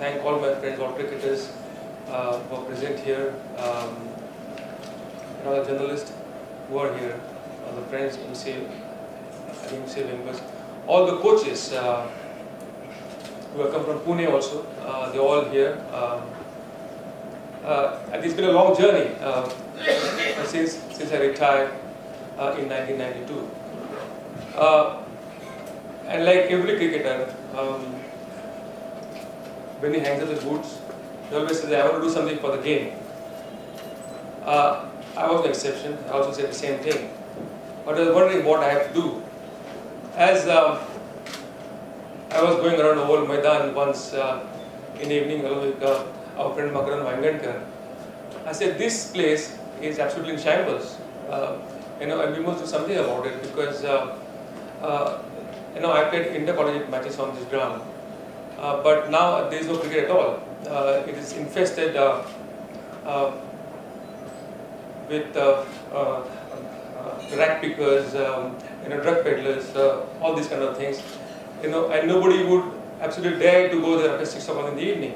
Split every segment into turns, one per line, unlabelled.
thank all my friends, all cricketers who are present here, and all the journalists who are here, all the friends, MC members, all the coaches who have come from Pune also, they're all here. And it's been a long journey since I retired in 1992. And like every cricketer, when he hangs up his boots, he always says, I want to do something for the game. I was an exception. I also said the same thing. But I was wondering what I have to do. As I was going around the whole Maidan once in the evening along with our friend Vengsarkar, I said, this place is absolutely in shambles. And we must do something about it because I played inter-collegiate matches on this ground. But now there is no cricket at all. It is infested with rag pickers, drug peddlers, all these kind of things. And nobody would absolutely dare to go there after 6 o'clock in the evening.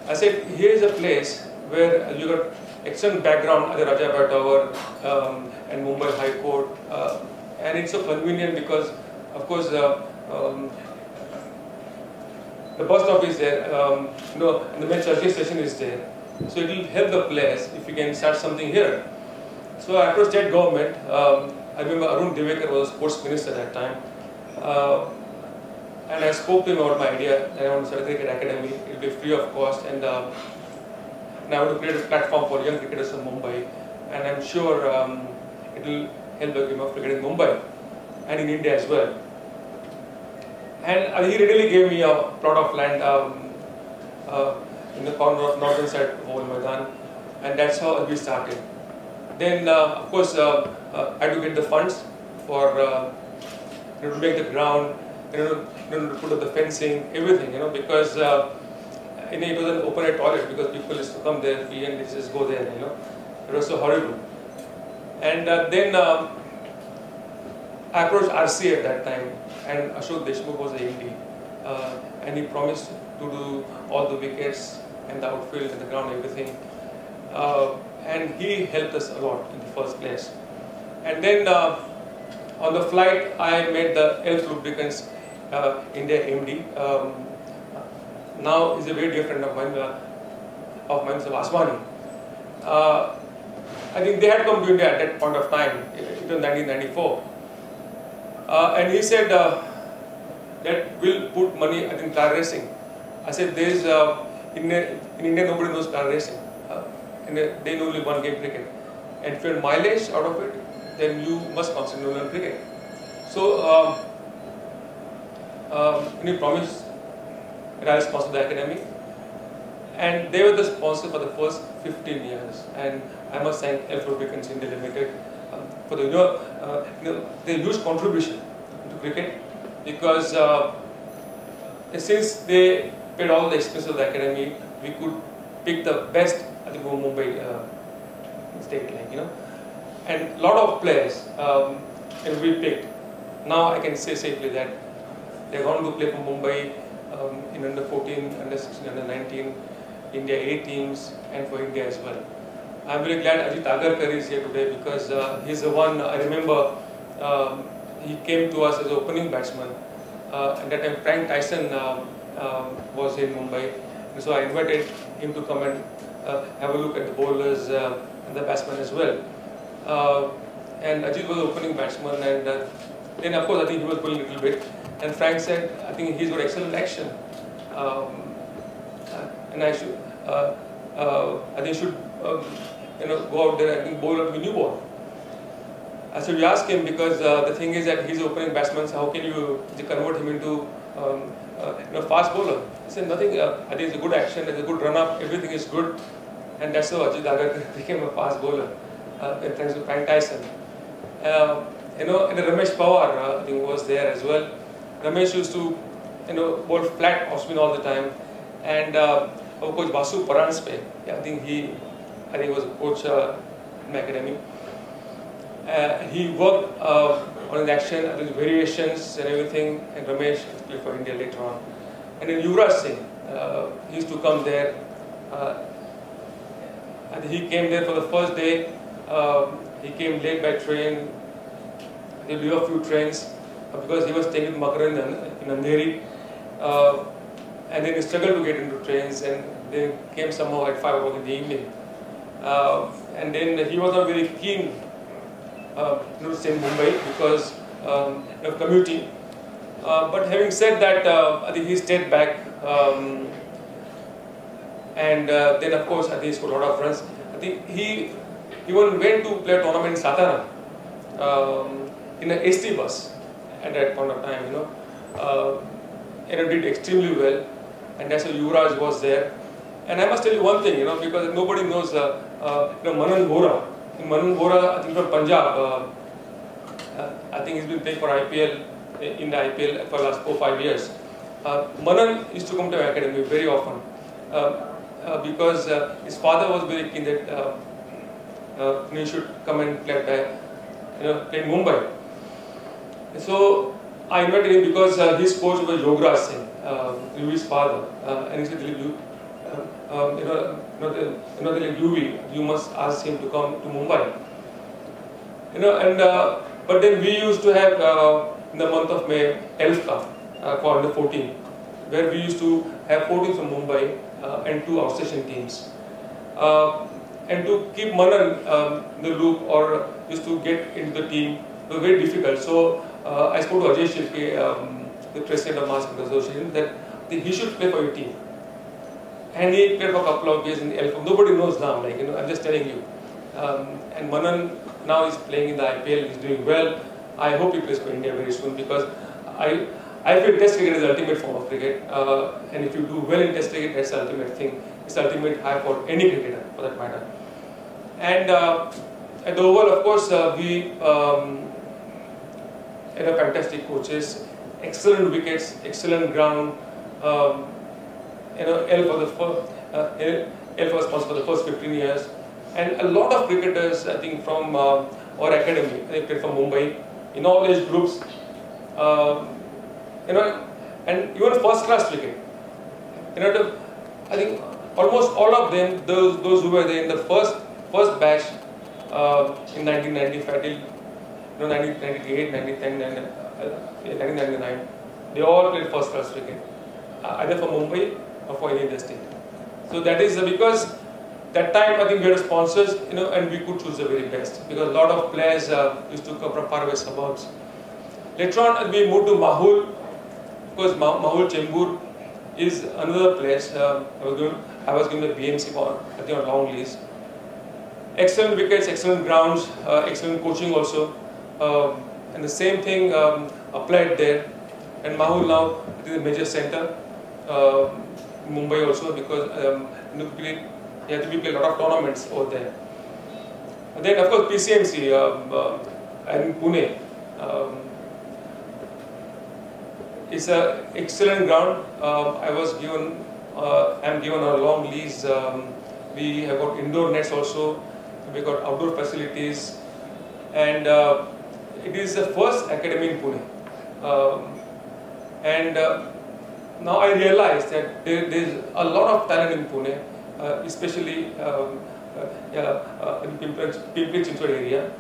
I said, here is a place where you got excellent background at the Rajabhat Tower and Mumbai High Court, and it's so convenient because, of course, the bus stop is there, and the main circuit station is there. So it will help the players if you can start something here. So I approached state government. I remember Arun Divekar was sports minister at that time. And I spoke to him about my idea that I want to start a cricket academy. It will be free of cost, and I want to create a platform for young cricketers from Mumbai. And I'm sure it will help the game of cricket in Mumbai and in India as well. And he readily gave me a plot of land in the corner of northern side of Old Maidan, and that's how we started. Then, of course, I had to get the funds for to make the ground, to put up the fencing, everything, because it was an open air toilet because people used to come there, pee, and just go there, It was so horrible. And then I approached RC at that time, and Ashok Deshmukh was the MD, and he promised to do all the wickets and the outfield and the ground, everything. And he helped us a lot in the first place. And then on the flight, I met the Elf Lubricants India MD. Now he's a very dear friend of mine, Mr. Vaswani. I think they had come to India at that point of time. It was 1994. And he said that we'll put money in car racing. I said, there's in India nobody knows car racing. And they know only one game, cricket. And if you have mileage out of it, then you must concentrate on cricket. So he promised that I'll sponsor the academy. And they were the sponsor for the first 15 years. And I must thank Elf Lubricants India Limited for the huge contribution to cricket, because since they paid all the expenses of the academy, we could pick the best at the Mumbai state league, and a lot of players we picked. Now I can say safely that they're going to play for Mumbai in under 14, under 16, under 19, India A teams, and for India as well. I'm very glad Ajit Agarkar is here today because he's the one. I remember he came to us as an opening batsman. At that time, Frank Tyson was in Mumbai, and so I invited him to come and have a look at the bowlers and the batsmen as well. And Ajit was the opening batsman, and then of course I think he was bowling a little bit. And Frank said, I think he's got excellent action, and I should, I think should go out there and bowl a new ball. So we asked him because the thing is that he's an opening batsman, so how can you convert him into fast bowler? He said nothing. I think it's a good action, it's a good run up, everything is good, and that's how Ajit Agarkar became a fast bowler. Thanks to Frank Tyson. And Ramesh Pawar I think was there as well. Ramesh used to bowl flat off spin all the time, and our coach Basu Paranspe, I think he was a coach in my academy. He worked on his action, variations and everything, and Ramesh played for India later on. And then Yuvraj Singh, He used to come there. And he came there for the first day. He came late by train. He blew a few trains because he was staying with Makaran in Andheri. And then he struggled to get into trains, and then came somehow at 5 o'clock in the evening. And then he was not very keen to stay in Mumbai because of commuting. But having said that, I think he stayed back. And then of course, I think he scored a lot of runs. I think he even went to play a tournament in Satara in an ST bus at that point of time, and did extremely well. And that's why Yuvraj was there. And I must tell you one thing, because nobody knows, Manan Vora. In Manan Vora, I think from Punjab, I think he's been playing for IPL, in the IPL for the last 4 or 5 years. Manan used to come to my academy very often because his father was very keen that he should come and play play in Mumbai. So I invited him because his coach was Yograj Singh, Yuvi's father, and he said, Dilip, you must ask him to come to Mumbai. But then we used to have in the month of May Elf Cup for under 14, where we used to have 14 from Mumbai and 2 outstation teams. And to keep Manan in the loop or used to get into the team was very difficult. So I spoke to Ajay Shilke, the president of Mass Cricket Association, that he should play for your team. And he played for a couple of years in the Elf. Nobody knows now, I'm just telling you. And Manan now is playing in the IPL, he's doing well. I hope he plays for India very soon because I feel Test cricket is the ultimate form of cricket. And if you do well in Test cricket, that's the ultimate thing. It's the ultimate high for any cricketer, for that matter. And at the Oval, of course, we had fantastic coaches, excellent wickets, excellent ground. Elf was responsible for the first 15 years. And a lot of cricketers, I think, from our academy, they played from Mumbai, in all age groups, and even first-class cricket. I think almost all of them, those who were there in the first batch in 1995 till 1998, 1999, they all played first-class cricket, either for Mumbai or for any other state. So that is because that time I think we had sponsors, and we could choose the very best because a lot of players used to come from faraway suburbs. Later on, we moved to Mahul. Of course, Mahul Chembur is another place. I was given the BMC for, I think, on long lease. Excellent wickets, excellent grounds, excellent coaching also, and the same thing applied there. And Mahul now is a major center. Mumbai also because you have to play a lot of tournaments over there. And then of course PCMC and Pune is an excellent ground. I am given a long lease. We have got indoor nets also. We got outdoor facilities, and it is the first academy in Pune. Now I realize that there is a lot of talent in Pune, especially in Pimpri-Chinchwad area,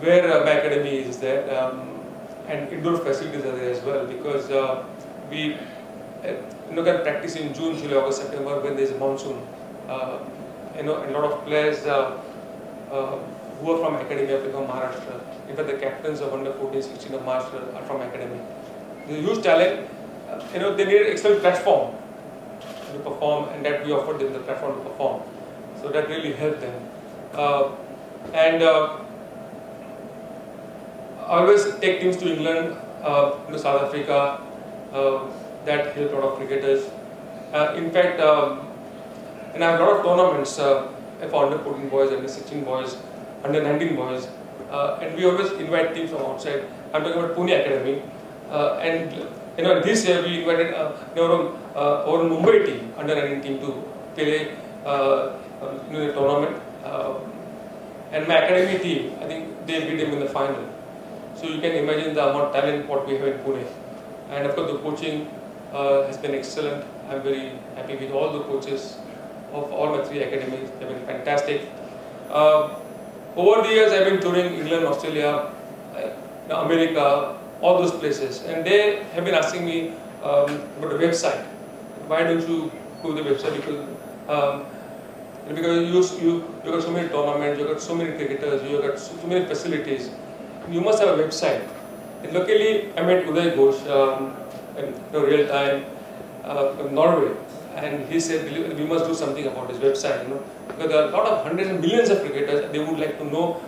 where my academy is there, and indoor facilities are there as well, because we can practice in June, July, August, September when there is a monsoon. A lot of players who are from academy are from Maharashtra. In fact, the captains of under 14, 16 of Maharashtra are from academy. There is huge talent. They need an excellent platform to perform, and that we offered them the platform to perform. So that really helped them. I always take teams to England, South Africa. That helped a lot of cricketers. In fact, and I have a lot of tournaments for under 14 boys, under 16 boys, under 19 boys, and we always invite teams from outside. I'm talking about Pune Academy, and this year we invited our Mumbai team, under 19 team, to play the tournament. And my academy team, I think they beat them in the final. So you can imagine the amount of talent what we have in Pune, and of course the coaching has been excellent. I'm very happy with all the coaches of all my 3 academies. They've been fantastic. Over the years, I've been touring England, Australia, America, all those places, and they have been asking me about the website. Why don't you go to the website? Because you got so many tournaments, you got so many cricketers, you got so many facilities. You must have a website. And luckily, I met Uday Ghosh in real time in Norway, and he said we must do something about his website. Because there are a lot of hundreds and millions of cricketers. They would like to know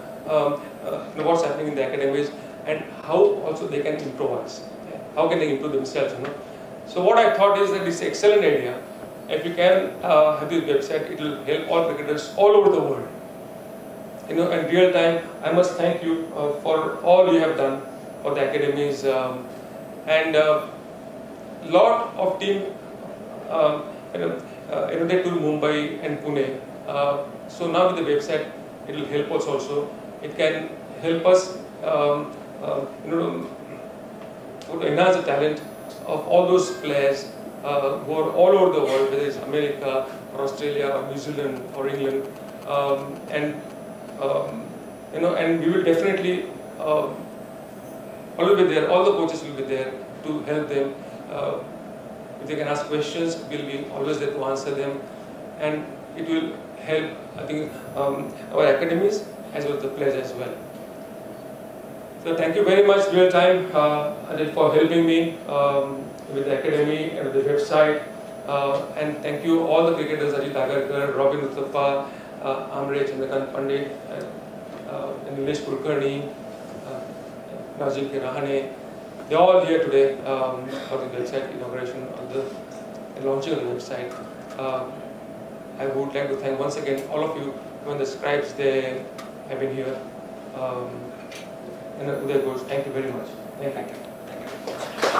what's happening in the academies and how also they can improvise. How can they improve themselves? So what I thought is that this is an excellent idea. If you can have this website, it will help all cricketers all over the world. In real time, I must thank you for all you have done for the academies, and lot of team they to Mumbai and Pune. So now with the website, it will help us also. It can help us to enhance the talent of all those players who are all over the world, whether it's America or Australia or New Zealand or England, and we will definitely all be there. All the coaches will be there to help them. If they can ask questions, we'll be always there to answer them, and it will help, I think, our academies as well as the players as well. So thank you very much, Real Time, for helping me with the academy and with the website. And thank you all the cricketers, Ajit Agarkar, Robin Uthappa, Amre Chandrakant Pandit, and Nilesh Kulkarni, Nazim Kirahane. They're all here today for the website inauguration of the launching of the website. I would like to thank once again all of you, even the scribes, they have been here. And Uday Ghosh, thank you very much. Thank you.